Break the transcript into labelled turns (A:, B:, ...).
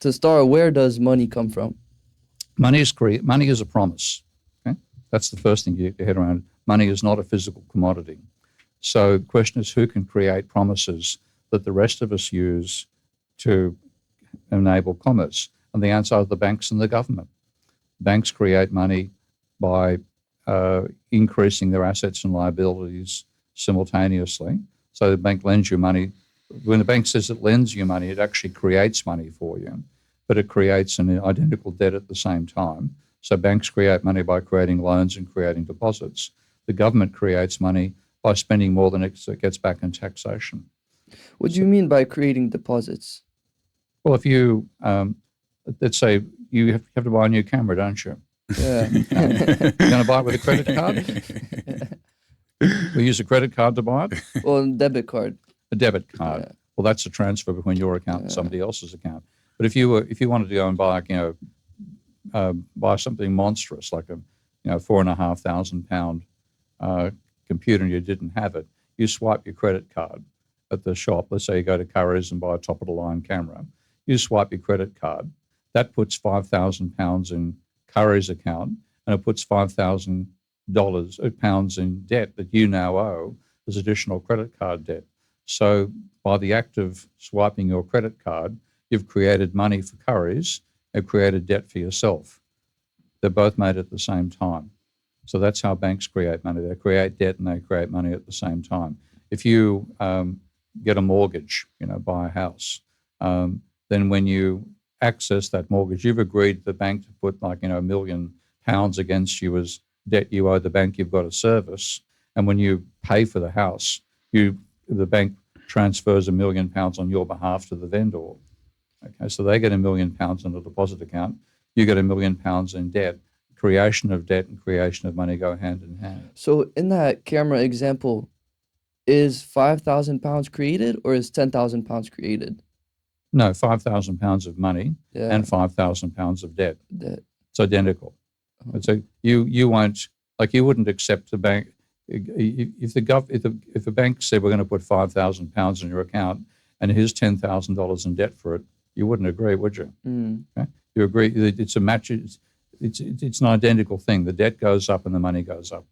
A: To start, where does money come from?
B: Money is a promise. Okay? That's the first thing you get your head around. Money is not a physical commodity. So the question is, who can create promises that the rest of us use to enable commerce? And the answer are the banks and the government. Banks create money by increasing their assets and liabilities simultaneously. So the bank lends you money. When the bank says it lends you money, it actually creates money for you, but it creates an identical debt at the same time. So banks create money by creating loans and creating deposits. The government creates money by spending more than it gets back in taxation.
A: What do you mean by creating deposits?
B: Well, if you, let's say you have to buy a new camera, don't you?
A: Yeah.
B: You're going to buy it with a credit card? We use a credit card to buy it?
A: Well, debit card.
B: A debit card.
A: Yeah.
B: Well, that's a transfer between your account and somebody else's account. But if you wanted to go and buy, buy something monstrous like a, £4,500 computer and you didn't have it, you swipe your credit card at the shop. Let's say you go to Curry's and buy a top-of-the-line camera. You swipe your credit card. That puts £5,000 in Curry's account, and it puts £5,000 in debt that you now owe as additional credit card debt. So by the act of swiping your credit card, you've created money for Curry's and created debt for yourself. They're both made at the same time. So that's how banks create money. They create debt and they create money at the same time. If you get a mortgage, buy a house, then when you access that mortgage, you've agreed the bank to put £1 million against you as debt you owe the bank you've got to service. And when you pay for the house, the bank transfers £1 million on your behalf to the vendor. Okay, so they get £1 million in a deposit account. You get £1 million in debt. Creation of debt and creation of money go hand in hand.
A: So in that camera example, is £5,000 created or is £10,000 created?
B: No, £5,000 of money
A: Yeah.
B: and £5,000 of debt.
A: That,
B: It's identical. So you won't, you wouldn't accept the bank if the bank said we're going to put £5,000 in your account and here's $10,000 in debt for it, you wouldn't agree, would you? Okay? You agree it's a match. It's an identical thing. The debt goes up and the money goes up.